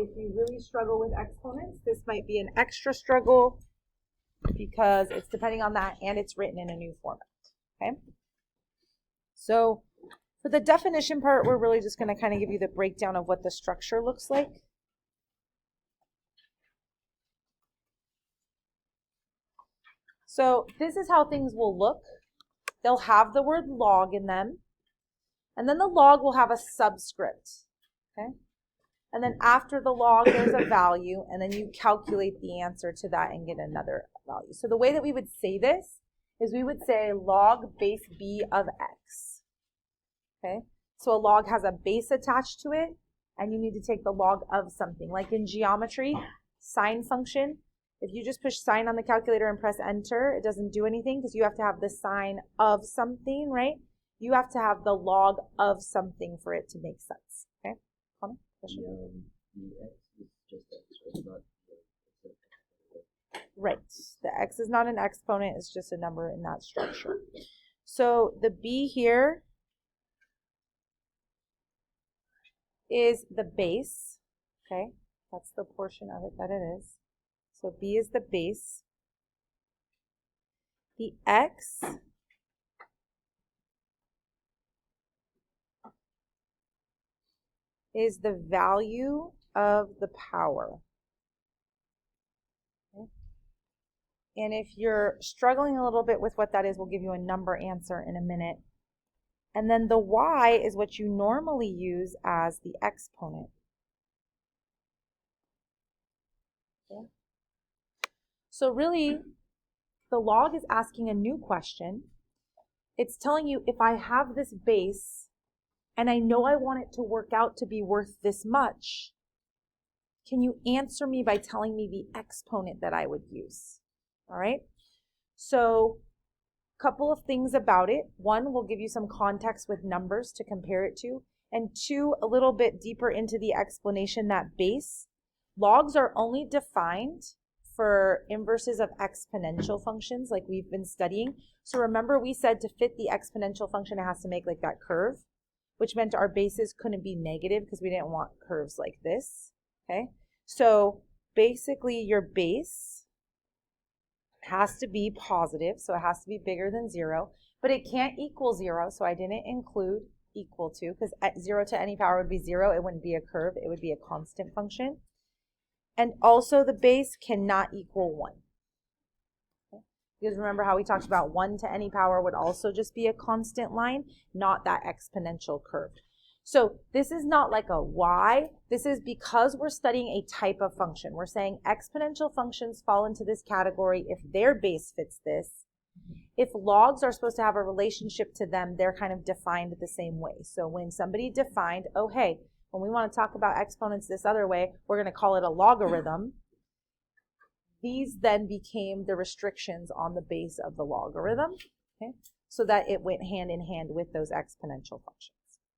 if you really struggle with exponents, this might be an extra struggle because it's depending on that and it's written in a new format. Okay. So for the definition part, we're really just going to kind of give you the breakdown of what the structure looks like. So this is how things will look. They'll have the word log in them, and then the log will have a subscript, okay? And then after the log, there's a value, and then you calculate the answer to that and get another value. So the way that we would say this is we would say log base b of x, okay? So a log has a base attached to it, and you need to take the log of something. Like in geometry, sine function, if you just push sine on the calculator and press enter, it doesn't do anything because you have to have the sine of something, right? You have to have the log of something for it to make sense, okay? Connor, question? The x is just x, right? Not right. The x is not an exponent, it's just a number in that structure. So the b here is the base, okay? That's the portion of it that it is. So b is the base. The x is the value of the power. Okay. And if you're struggling a little bit with what that is, we'll give you a number answer in a minute. And then the y is what you normally use as the exponent. Okay. So really, the log is asking a new question. It's telling you if I have this base and I know I want it to work out to be worth this much, can you answer me by telling me the exponent that I would use? All right. So a couple of things about it. One, we'll give you some context with numbers to compare it to. And two, a little bit deeper into the explanation that base. Logs are only defined for inverses of exponential functions like we've been studying. So remember we said to fit the exponential function, it has to make like that curve, which meant our bases couldn't be negative because we didn't want curves like this, okay? So basically your base has to be positive, so it has to be bigger than 0, but it can't equal 0, so I didn't include equal to, because 0 to any power would be 0, it wouldn't be a curve, it would be a constant function. And also the base cannot equal 1. Okay? Because remember how we talked about 1 to any power would also just be a constant line, not that exponential curve. So this is not like a y. This is because we're studying a type of function. We're saying exponential functions fall into this category if their base fits this. If logs are supposed to have a relationship to them, they're kind of defined the same way. So when somebody defined, oh, hey, when we want to talk about exponents this other way, we're going to call it a logarithm. These then became the restrictions on the base of the logarithm, okay? So that it went hand in hand with those exponential functions.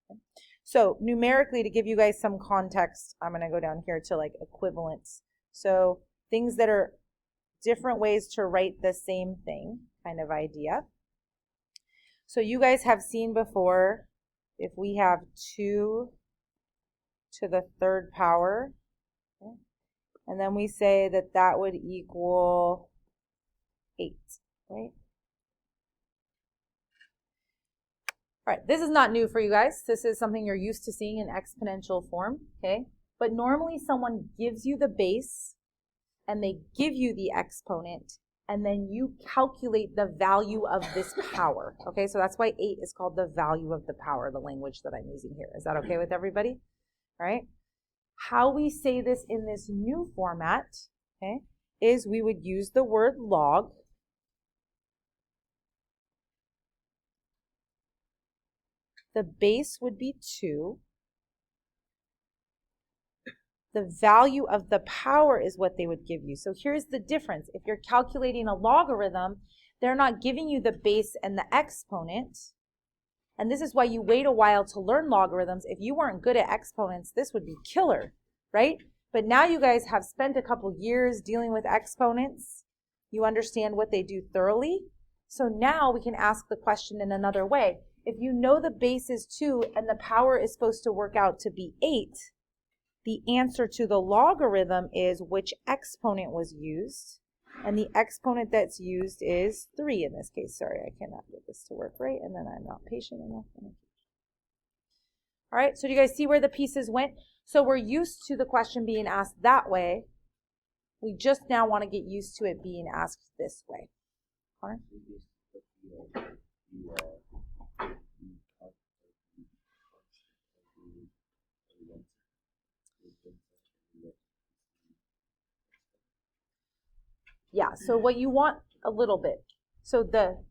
Okay? So numerically, to give you guys some context, I'm going to go down here to like equivalents. So things that are different ways to write the same thing kind of idea. So you guys have seen before, if we have 2 to the 3rd power, okay, and then we say that that would equal 8, right? All right, this is not new for you guys. This is something you're used to seeing in exponential form, okay? But normally someone gives you the base and they give you the exponent and then you calculate the value of this power, okay? So that's why 8 is called the value of the power, the language that I'm using here. Is that okay with everybody? All right? How we say this in this new format, okay, is we would use the word log. The base would be 2. The value of the power is what they would give you. So here's the difference. If you're calculating a logarithm, they're not giving you the base and the exponent. And this is why you wait a while to learn logarithms. If you weren't good at exponents, this would be killer, right? But now you guys have spent a couple years dealing with exponents. You understand what they do thoroughly. So now we can ask the question in another way. If you know the base is 2 and the power is supposed to work out to be 8, the answer to the logarithm is which exponent was used. And the exponent that's used is 3 in this case. Sorry, I cannot get this to work right, and then I'm not patient enough. All right, so do you guys see where the pieces went? So we're used to the question being asked that way. We just now want to get used to it being asked this way. Connor? Yeah, so what you want a little bit. So the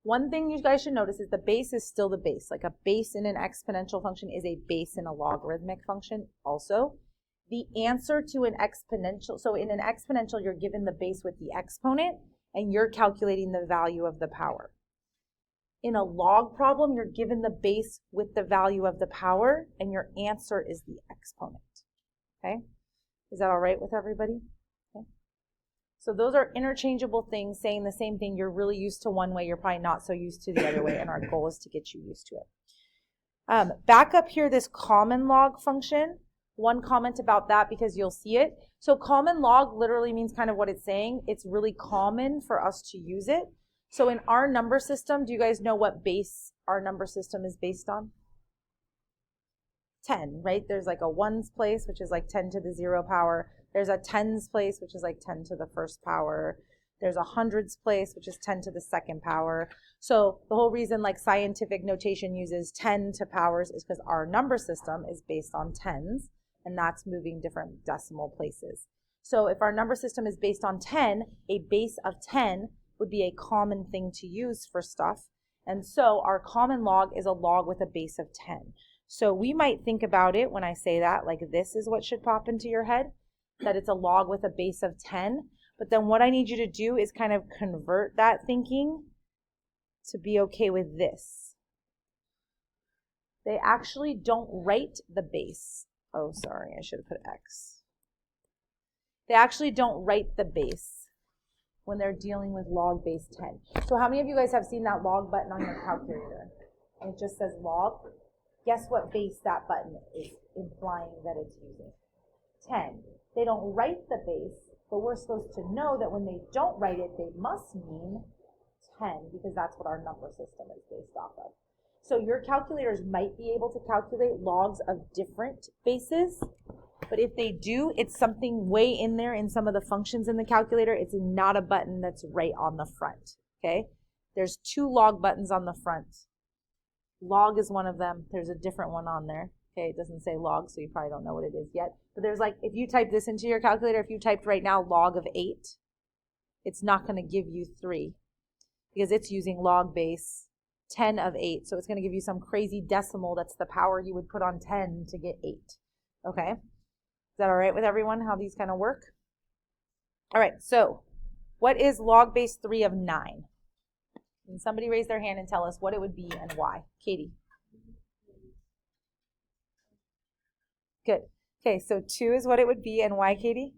one thing you guys should notice is the base is still the base. Like a base in an exponential function is a base in a logarithmic function also. The answer to an exponential, so in an exponential, you're given the base with the exponent, and you're calculating the value of the power. In a log problem, you're given the base with the value of the power, and your answer is the exponent. Okay? Is that all right with everybody? Okay. So those are interchangeable things saying the same thing. You're really used to one way, you're probably not so used to the other way, and our goal is to get you used to it. Back up here, this common log function. One comment about that because you'll see it. So common log literally means kind of what it's saying. It's really common for us to use it. So in our number system, do you guys know what base our number system is based on? 10, right? There's like a ones place, which is like 10 to the 0 power. There's a tens place, which is like 10 to the first power. There's a hundreds place, which is 10 to the second power. So the whole reason like scientific notation uses 10 to powers is because our number system is based on tens, and that's moving different decimal places. So if our number system is based on 10, a base of 10 would be a common thing to use for stuff. And so our common log is a log with a base of 10. So we might think about it when I say that, like this is what should pop into your head, that it's a log with a base of 10. But then what I need you to do is kind of convert that thinking to be okay with this. They actually don't write the base. Oh, sorry, I should have put X. They actually don't write the base when they're dealing with log base 10. So how many of you guys have seen that log button on your calculator? And it just says log. Guess what base that button is implying that it's using? 10. They don't write the base, but we're supposed to know that when they don't write it, they must mean 10 because that's what our number system is based off of. So your calculators might be able to calculate logs of different bases, but if they do, it's something way in there in some of the functions in the calculator. It's not a button that's right on the front, okay? There's 2 log buttons on the front. Log is one of them. There's a different one on there. Okay, it doesn't say log, so you probably don't know what it is yet. But there's like, if you type this into your calculator, if you typed right now log of 8, it's not going to give you 3 because it's using log base 10 of 8. So it's going to give you some crazy decimal that's the power you would put on 10 to get 8. Okay? Is that all right with everyone, how these kind of work? All right, so what is log base 3 of 9? Can somebody raise their hand and tell us what it would be and why? Katie. Good. Okay, so 2 is what it would be and why, Katie?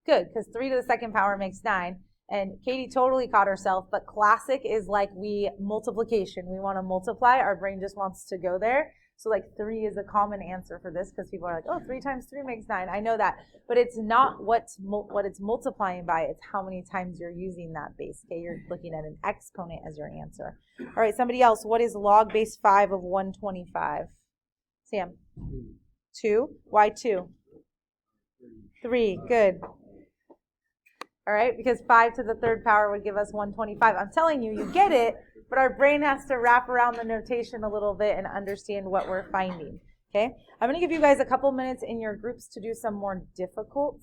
Good, because 3 to the second power makes 9. And Katie totally caught herself, but classic is like multiplication. We want to multiply. Our brain just wants to go there. So like 3 is a common answer for this because people are like, oh, 3 times 3 makes 9. I know that. But it's not what it's multiplying by. It's how many times you're using that base. Okay, you're looking at an exponent as your answer. All right, somebody else. What is log base 5 of 125? Sam? 2. Why 2? 3. Good. All right, because 5 to the third power would give us 125. I'm telling you, you get it, but our brain has to wrap around the notation a little bit and understand what we're finding, okay? I'm going to give you guys a couple minutes in your groups to do some more difficult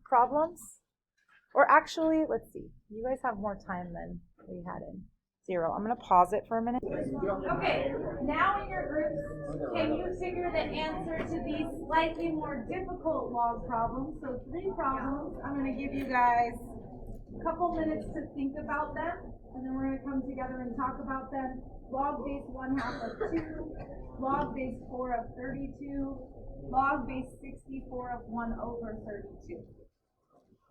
problems. Or actually, let's see. You guys have more time than we had in 0. I'm going to pause it for a minute. Okay, now in your groups, can you figure the answer to these slightly more difficult log problems? So 3 problems. I'm going to give you guys a couple minutes to think about them, and then we're going to come together and talk about them. Log base 1/2 of 2, log base 4 of 32, log base 64 of 1/32.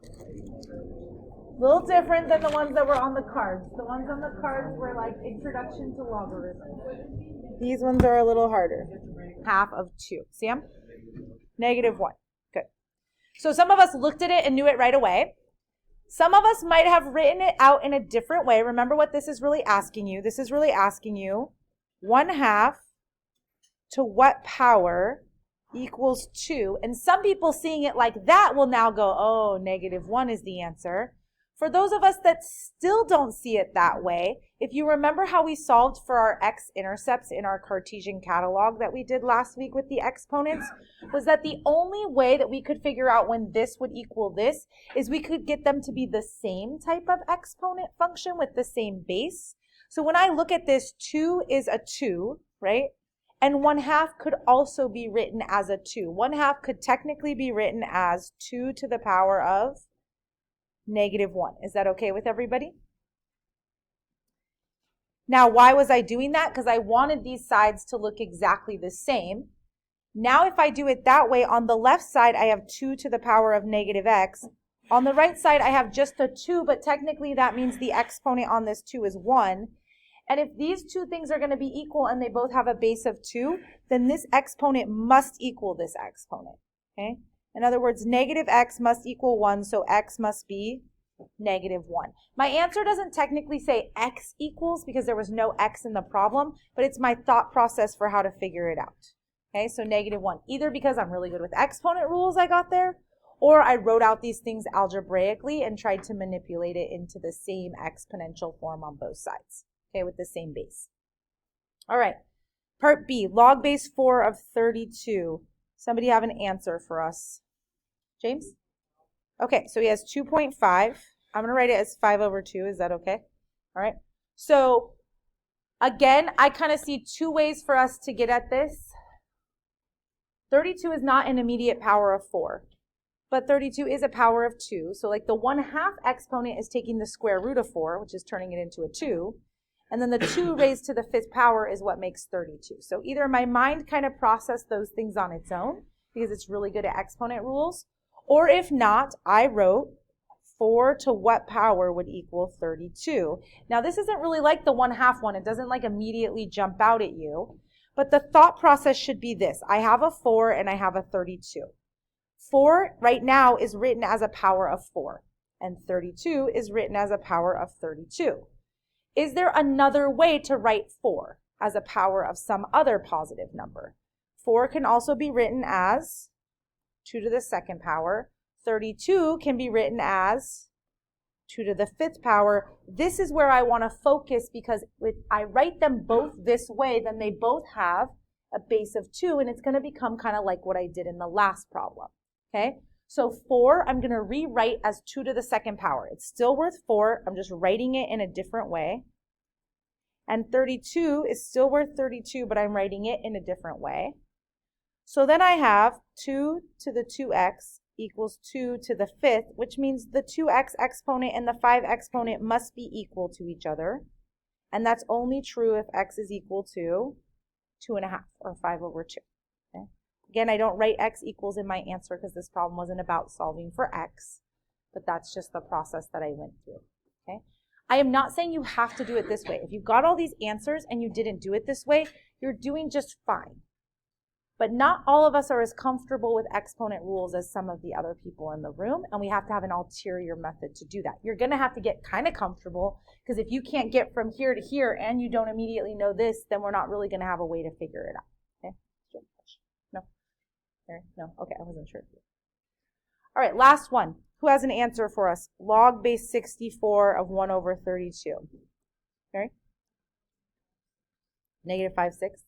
A little different than the ones that were on the cards. The ones on the cards were like introduction to logarithms. These ones are a little harder. half of 2. See them? -1. Good. So some of us looked at it and knew it right away. Some of us might have written it out in a different way. Remember what this is really asking you. This is really asking you 1/2 to what power equals 2. And some people seeing it like that will now go, oh, -1 is the answer. For those of us that still don't see it that way, if you remember how we solved for our x-intercepts in our Cartesian catalog that we did last week with the exponents, was that the only way that we could figure out when this would equal this is we could get them to be the same type of exponent function with the same base. So when I look at this, 2 is a 2, right? And 1/2 could also be written as a 2. 1/2 could technically be written as 2 to the power of -1. Is that okay with everybody? Now, why was I doing that? Because I wanted these sides to look exactly the same. Now, if I do it that way, on the left side, I have 2 to the power of -x. On the right side, I have just a 2, but technically that means the exponent on this 2 is 1. And if these two things are going to be equal and they both have a base of 2, then this exponent must equal this exponent, okay? In other words, -x must equal 1, so x must be -1. My answer doesn't technically say x equals because there was no x in the problem, but it's my thought process for how to figure it out. Okay, so -1, either because I'm really good with exponent rules I got there, or I wrote out these things algebraically and tried to manipulate it into the same exponential form on both sides, okay, with the same base. All right, part B, log base 4 of 32. Somebody have an answer for us? James? Okay, so he has 2.5. I'm going to write it as 5/2. Is that okay? All right. So again, I kind of see two ways for us to get at this. 32 is not an immediate power of 4, but 32 is a power of 2. So like the 1/2 exponent is taking the square root of 4, which is turning it into a 2. And then the 2 raised to the 5th power is what makes 32. So either my mind kind of processed those things on its own because it's really good at exponent rules, or if not, I wrote 4 to what power would equal 32. Now this isn't really like the 1/2 one. It doesn't like immediately jump out at you. But the thought process should be this. I have a 4 and I have a 32. 4 right now is written as a power of 4. And 32 is written as a power of 32. Is there another way to write 4 as a power of some other positive number? 4 can also be written as 2 to the 2nd power. 32 can be written as 2 to the 5th power. This is where I want to focus because if I write them both this way, then they both have a base of 2, and it's going to become kind of like what I did in the last problem. Okay, so 4 I'm going to rewrite as 2 to the 2nd power. It's still worth 4. I'm just writing it in a different way. And 32 is still worth 32, but I'm writing it in a different way. So then I have 2 to the 2x equals 2 to the 5th, which means the 2x exponent and the 5 exponent must be equal to each other. And that's only true if x is equal to 2.5 or 5/2. Okay? Again, I don't write x equals in my answer because this problem wasn't about solving for x, but that's just the process that I went through. Okay? I am not saying you have to do it this way. If you got all these answers and you didn't do it this way, you're doing just fine. But not all of us are as comfortable with exponent rules as some of the other people in the room, and we have to have an ulterior method to do that. You're going to have to get kind of comfortable, because if you can't get from here to here and you don't immediately know this, then we're not really going to have a way to figure it out. Okay? No? No? Okay, I wasn't sure. All right, last one. Who has an answer for us? Log base 64 of 1/32. Okay? -5/6.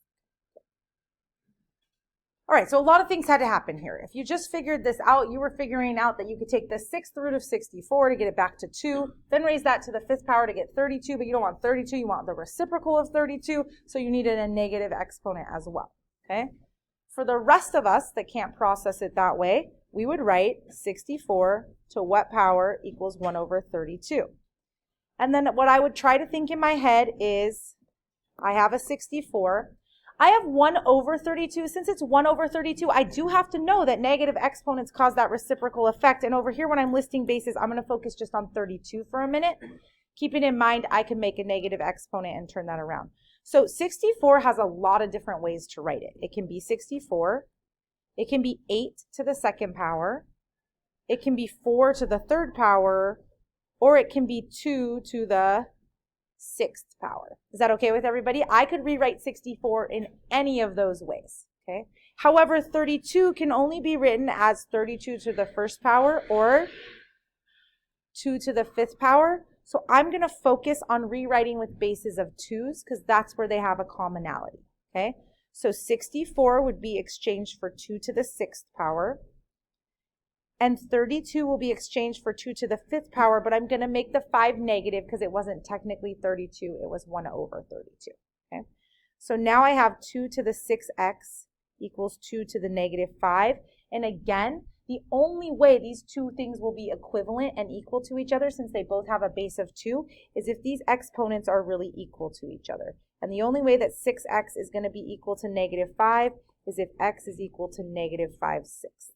All right, so a lot of things had to happen here. If you just figured this out, you were figuring out that you could take the 6th root of 64 to get it back to 2, then raise that to the 5th power to get 32, but you don't want 32, you want the reciprocal of 32, so you needed a negative exponent as well, okay? For the rest of us that can't process it that way, we would write 64 to what power equals 1/32. And then what I would try to think in my head is, I have a 64, I have 1/32. Since it's 1/32, I do have to know that negative exponents cause that reciprocal effect. And over here, when I'm listing bases, I'm going to focus just on 32 for a minute. Keeping in mind, I can make a negative exponent and turn that around. So 64 has a lot of different ways to write it. It can be 64. It can be 8 to the second power. It can be 4 to the third power, or it can be 2 to the sixth power. Is that okay with everybody? I could rewrite 64 in any of those ways, okay? However, 32 can only be written as 32 to the first power or 2 to the fifth power. So I'm going to focus on rewriting with bases of 2's because that's where they have a commonality, okay? So 64 would be exchanged for 2 to the sixth power. And 32 will be exchanged for 2 to the fifth power, but I'm going to make the 5 negative because it wasn't technically 32. It was 1 over 32. Okay. So now I have 2 to the 6x equals 2 to the negative 5. And again, the only way these two things will be equivalent and equal to each other, since they both have a base of 2, is if these exponents are really equal to each other. And the only way that 6x is going to be equal to negative 5 is if x is equal to negative 5/6.